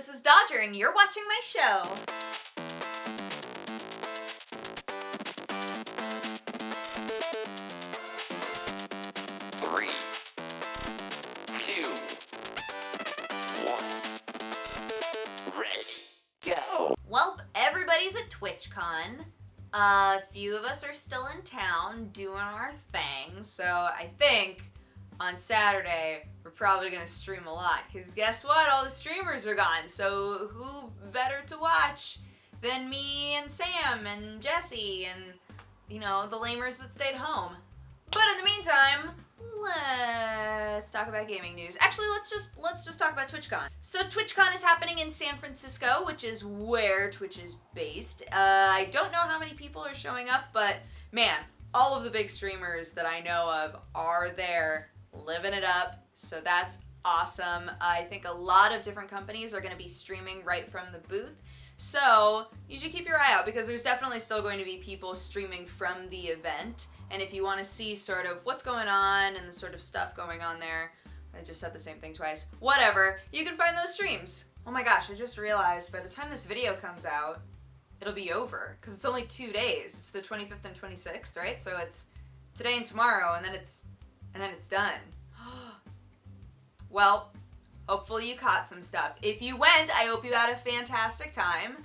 this is Dodger, and you're watching my show. Three, two, one, ready, go. Well, everybody's at TwitchCon. A few of us are still in town doing our thing, so I think on Saturday we're probably gonna stream a lot, because guess what? All the streamers are gone, so who better to watch than me and Sam and Jesse and, you know, the lamers that stayed home. But in the meantime, let's talk about gaming news. Actually, let's just talk about TwitchCon. So TwitchCon is happening in San Francisco, which is where Twitch is based. I don't know how many people are showing up, but man, all of the big streamers that I know of are there, living it up, so that's awesome. I think a lot of different companies are going to be streaming right from the booth, so you should keep your eye out, because there's definitely still going to be people streaming from the event, and if you want to see sort of what's going on and the sort of stuff going on there, I just said the same thing twice, whatever, you can find those streams. Oh my gosh, I just realized by the time this video comes out, it'll be over, because it's only 2 days. It's the 25th and 26th, right? So it's today and tomorrow, and then it's done. Well, hopefully you caught some stuff. If you went, I hope you had a fantastic time,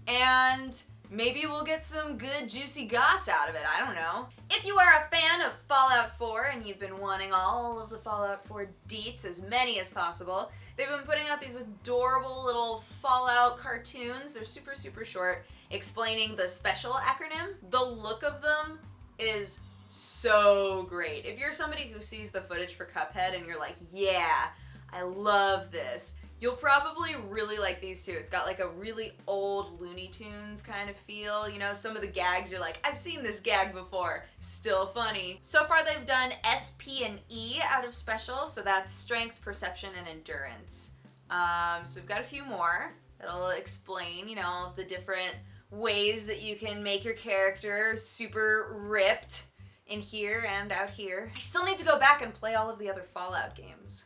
and maybe we'll get some good juicy goss out of it, I don't know. If you are a fan of Fallout 4 and you've been wanting all of the Fallout 4 deets, as many as possible, they've been putting out these adorable little Fallout cartoons. They're super, super short, explaining the special acronym. The look of them is so great. If you're somebody who sees the footage for Cuphead and you're like, yeah, I love this, you'll probably really like these too. It's got like a really old Looney Tunes kind of feel. You know, some of the gags you're like, I've seen this gag before. Still funny. So far they've done S, P, and E out of special, so that's strength, perception, and endurance. So we've got a few more that'll explain, you know, the different ways that you can make your character super ripped in here and out here. I still need to go back and play all of the other Fallout games,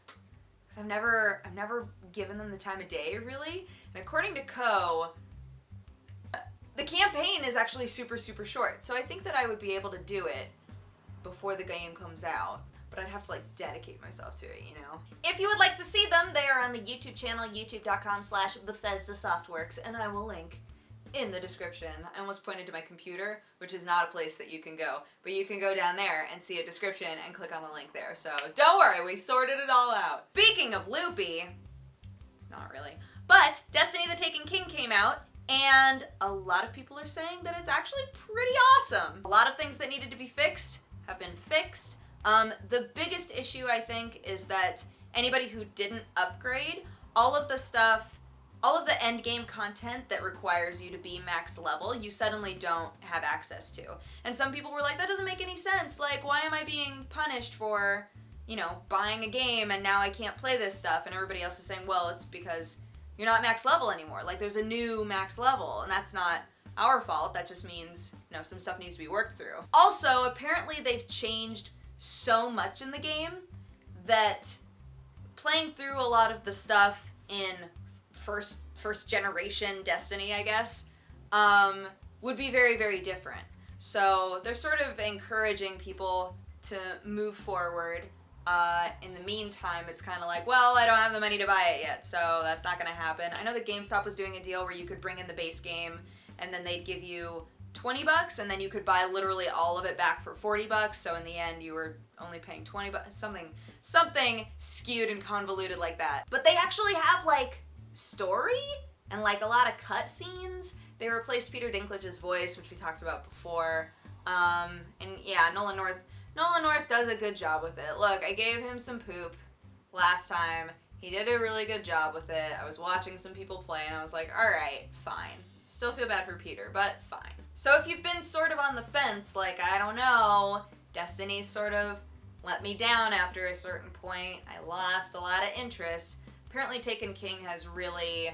because I've never given them the time of day, really. And according to Co, the campaign is actually super, super short. So I think that I would be able to do it before the game comes out, but I'd have to like dedicate myself to it, you know? If you would like to see them, they are on the YouTube channel, youtube.com/BethesdaSoftworks, and I will link in the description. I almost pointed to my computer, which is not a place that you can go, but you can go down there and see a description and click on the link there. So don't worry, we sorted it all out. Speaking of loopy, it's not really, but Destiny the Taken King came out, and a lot of people are saying that it's actually pretty awesome. A lot of things that needed to be fixed have been fixed. The biggest issue, I think, is that anybody who didn't upgrade, all of the end game content that requires you to be max level, you suddenly don't have access to. And some people were like, that doesn't make any sense. Like, why am I being punished for, you know, buying a game and now I can't play this stuff? And everybody else is saying, well, it's because you're not max level anymore. Like, there's a new max level, and that's not our fault. That just means, you know, some stuff needs to be worked through. Also, apparently they've changed so much in the game that playing through a lot of the stuff in first generation Destiny, I guess, would be very, very different. So they're sort of encouraging people to move forward. In the meantime, it's kind of like, well, I don't have the money to buy it yet, so that's not going to happen. I know that GameStop was doing a deal where you could bring in the base game, and then they'd give you $20, and then you could buy literally all of it back for $40, so in the end you were only paying $20, something skewed and convoluted like that. But they actually have, like, story and like a lot of cutscenes. They replaced Peter Dinklage's voice, which we talked about before. And yeah, Nolan North does a good job with it. Look, I gave him some poop last time. He did a really good job with it. I was watching some people play and I was like, all right, fine. Still feel bad for Peter, but fine. So if you've been sort of on the fence, like, I don't know, Destiny's sort of let me down after a certain point, I lost a lot of interest. Apparently Taken King has really,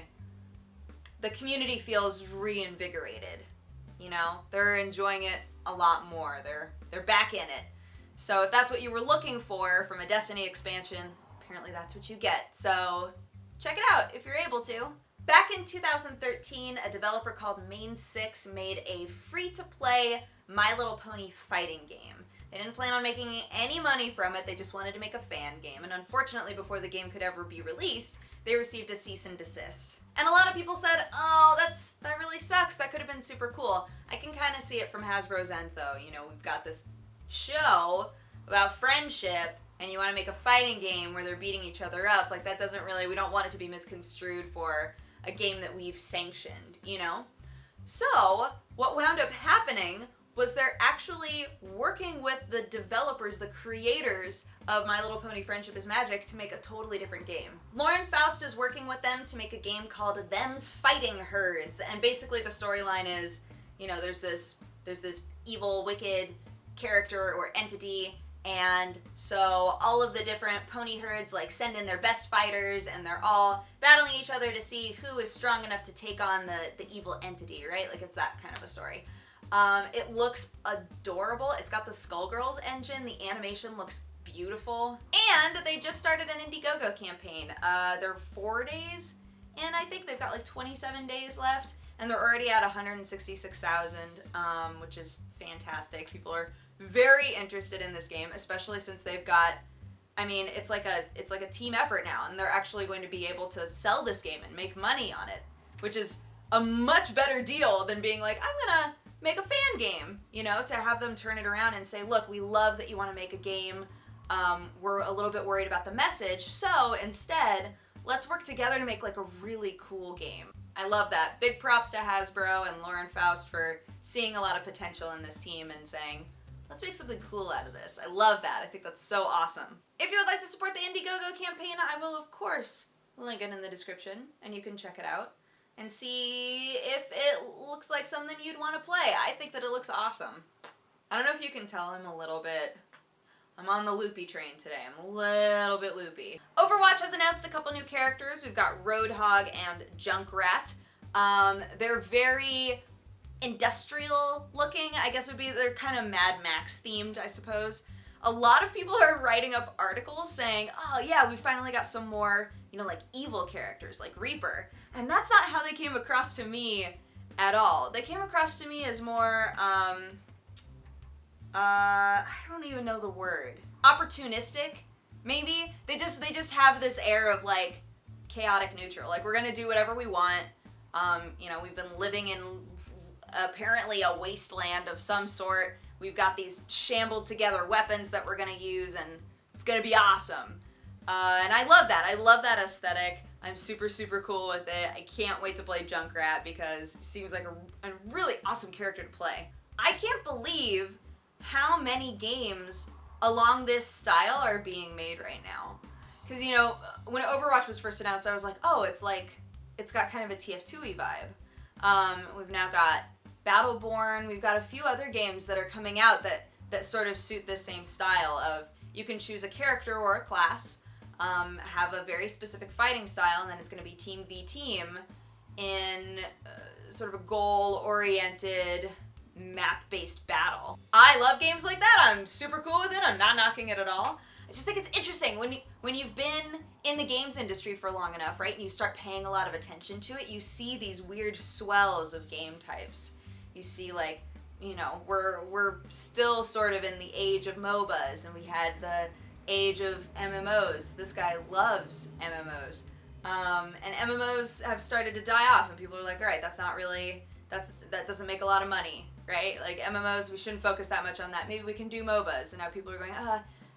the community feels reinvigorated, you know? They're enjoying it a lot more. They're back in it. So if that's what you were looking for from a Destiny expansion, apparently that's what you get. So check it out if you're able to. Back in 2013, a developer called Main6 made a free-to-play My Little Pony fighting game. They didn't plan on making any money from it, they just wanted to make a fan game, and unfortunately, before the game could ever be released, they received a cease and desist. And a lot of people said, oh, that really sucks, that could have been super cool. I can kind of see it from Hasbro's end, though. You know, we've got this show about friendship, and you want to make a fighting game where they're beating each other up. Like, that doesn't really, we don't want it to be misconstrued for a game that we've sanctioned, you know? So, what wound up happening was they're actually working with the developers, the creators of My Little Pony Friendship is Magic to make a totally different game. Lauren Faust is working with them to make a game called Them's Fighting Herds, and basically the storyline is, you know, there's this evil, wicked character or entity, and so all of the different pony herds like send in their best fighters, and they're all battling each other to see who is strong enough to take on the evil entity, right? Like, it's that kind of a story. It looks adorable. It's got the Skullgirls engine. The animation looks beautiful. And they just started an Indiegogo campaign. They're 4 days, and I think they've got like 27 days left, and they're already at 166,000, which is fantastic. People are very interested in this game, especially since they've got, I mean, it's like a team effort now, and they're actually going to be able to sell this game and make money on it, which is a much better deal than being like, I'm gonna make a fan game, you know, to have them turn it around and say, look, we love that you want to make a game. We're a little bit worried about the message, so instead, let's work together to make like a really cool game. I love that. Big props to Hasbro and Lauren Faust for seeing a lot of potential in this team and saying, let's make something cool out of this. I love that. I think that's so awesome. If you would like to support the Indiegogo campaign, I will, of course, link it in the description, and you can check it out and see if it looks like something you'd want to play. I think that it looks awesome. I don't know if you can tell, I'm on the loopy train today. I'm a little bit loopy. Overwatch has announced a couple new characters. We've got Roadhog and Junkrat. They're very industrial looking, I guess would be, they're kind of Mad Max themed, I suppose. A lot of people are writing up articles saying, oh yeah, we finally got some more, you know, like evil characters like Reaper. And that's not how they came across to me at all. They came across to me as more, I don't even know the word. Opportunistic, maybe? They just have this air of like chaotic neutral. Like, we're gonna do whatever we want. You know, we've been living in apparently a wasteland of some sort. We've got these shambled together weapons that we're gonna use, and it's gonna be awesome. And I love that. I love that aesthetic. I'm super, super cool with it. I can't wait to play Junkrat because it seems like a really awesome character to play. I can't believe how many games along this style are being made right now. Because, you know, when Overwatch was first announced, I was like, oh, it's got kind of a TF2-y vibe. We've now got Battleborn. We've got a few other games that are coming out that sort of suit this same style of you can choose a character or a class, have a very specific fighting style, and then it's going to be team v team in sort of a goal-oriented, map-based battle. I love games like that. I'm super cool with it. I'm not knocking it at all. I just think it's interesting when you've been in the games industry for long enough, right, and you start paying a lot of attention to it, you see these weird swells of game types. You see, like, you know, we're still sort of in the age of MOBAs, and we had the age of MMOs. This guy loves MMOs. And MMOs have started to die off, and people are like, all right, that doesn't make a lot of money, right? Like, MMOs, we shouldn't focus that much on that. Maybe we can do MOBAs. And now people are going,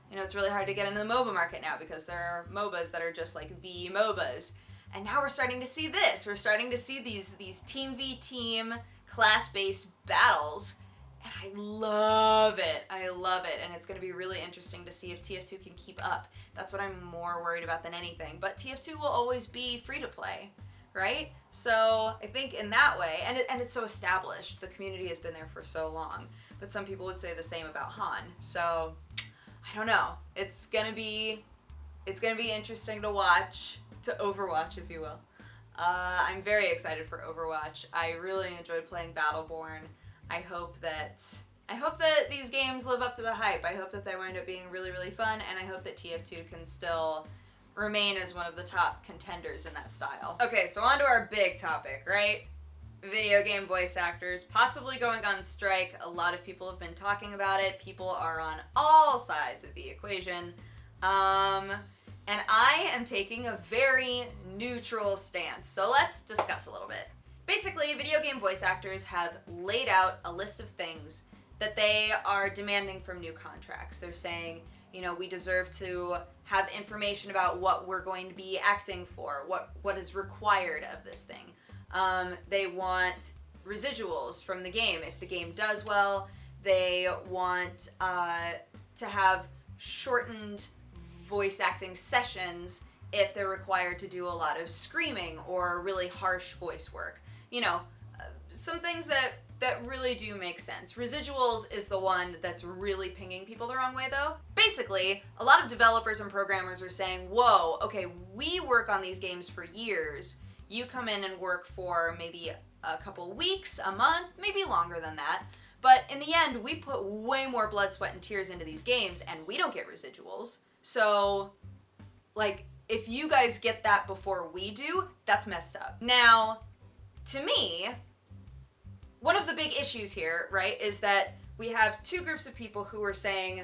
you know, it's really hard to get into the MOBA market now because there are MOBAs that are just like the MOBAs. And now we're starting to see this. We're starting to see these team v team class-based battles. And I love it. I love it. And it's going to be really interesting to see if TF2 can keep up. That's what I'm more worried about than anything. But TF2 will always be free to play, right? So I think in that way, and it's so established. The community has been there for so long. But some people would say the same about Han. So I don't know. It's gonna be interesting to watch, to Overwatch, if you will. I'm very excited for Overwatch. I really enjoyed playing Battleborn. I hope that these games live up to the hype. I hope that they wind up being really, really fun, and I hope that TF2 can still remain as one of the top contenders in that style. Okay, so on to our big topic, right? Video game voice actors possibly going on strike. A lot of people have been talking about it. People are on all sides of the equation. And I am taking a very neutral stance. So let's discuss a little bit. Basically, video game voice actors have laid out a list of things that they are demanding from new contracts. They're saying, you know, we deserve to have information about what we're going to be acting for, what is required of this thing. They want residuals from the game. If the game does well, they want to have shortened voice acting sessions if they're required to do a lot of screaming or really harsh voice work. You know, some things that really do make sense. Residuals is the one that's really pinging people the wrong way, though. Basically, a lot of developers and programmers are saying, whoa, okay, we work on these games for years. You come in and work for maybe a couple weeks, a month, maybe longer than that. But in the end, we put way more blood, sweat, and tears into these games, and we don't get residuals. So, like, if you guys get that before we do, that's messed up. Now, to me, one of the big issues here, right, is that we have two groups of people who are saying,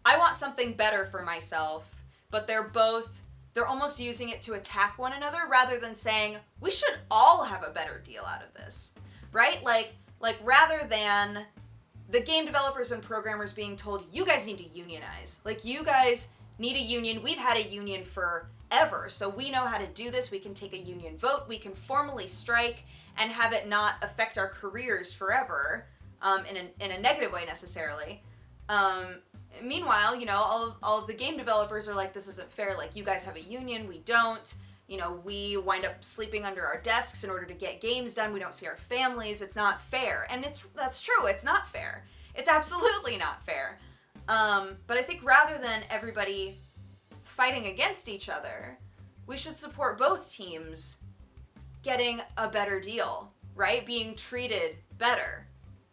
I want something better for myself, but they're almost using it to attack one another rather than saying, we should all have a better deal out of this, right? Like rather than the game developers and programmers being told, you guys need to unionize. Like, you guys need a union. We've had a union forever, so we know how to do this. We can take a union vote. We can formally strike and have it not affect our careers forever, in a negative way necessarily. Meanwhile, you know, all of the game developers are like, this isn't fair. Like, you guys have a union, we don't. You know, we wind up sleeping under our desks in order to get games done. We don't see our families. It's not fair. And that's true. It's not fair. It's absolutely not fair. But I think rather than everybody fighting against each other, we should support both teams getting a better deal, right? Being treated better.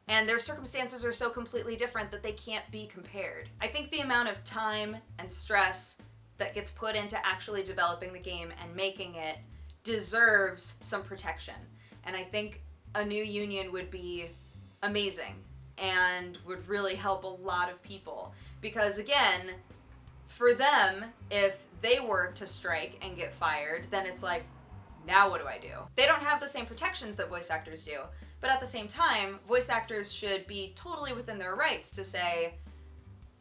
And their circumstances are so completely different that they can't be compared. I think the amount of time and stress that gets put into actually developing the game and making it deserves some protection. And I think a new union would be amazing and would really help a lot of people. Because again, for them, if they were to strike and get fired, then it's like, now what do I do? They don't have the same protections that voice actors do. But at the same time, voice actors should be totally within their rights to say,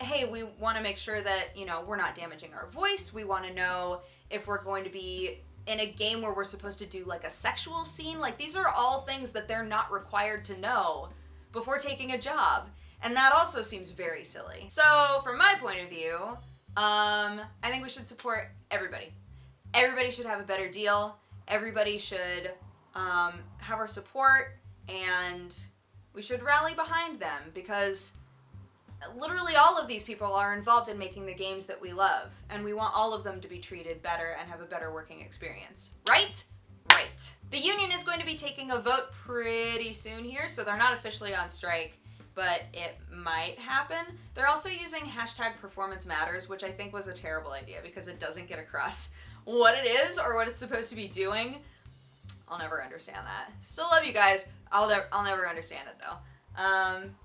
hey, we want to make sure that, you know, we're not damaging our voice. We want to know if we're going to be in a game where we're supposed to do like a sexual scene. Like, these are all things that they're not required to know before taking a job. And that also seems very silly. So from my point of view, I think we should support everybody. Everybody should have a better deal. Everybody should have our support, and we should rally behind them, because literally all of these people are involved in making the games that we love, and we want all of them to be treated better and have a better working experience. Right? Right. The union is going to be taking a vote pretty soon here, so they're not officially on strike, but it might happen. They're also using #PerformanceMatters, which I think was a terrible idea because it doesn't get across what it is or what it's supposed to be doing. I'll never understand that. Still love you guys. I'll never understand it though.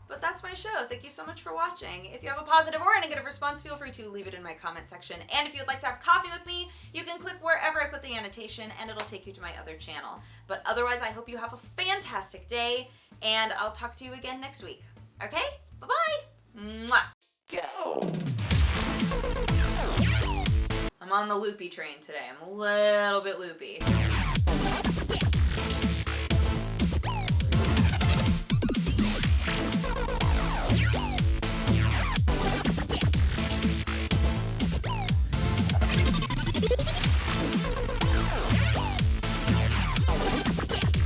But that's my show. Thank you so much for watching. If you have a positive or a negative response, feel free to leave it in my comment section. And if you'd like to have coffee with me, you can click wherever I put the annotation and it'll take you to my other channel. But otherwise, I hope you have a fantastic day, and I'll talk to you again next week. Okay? Bye-bye! Mwah! Go! I'm on the loopy train today. I'm a little bit loopy.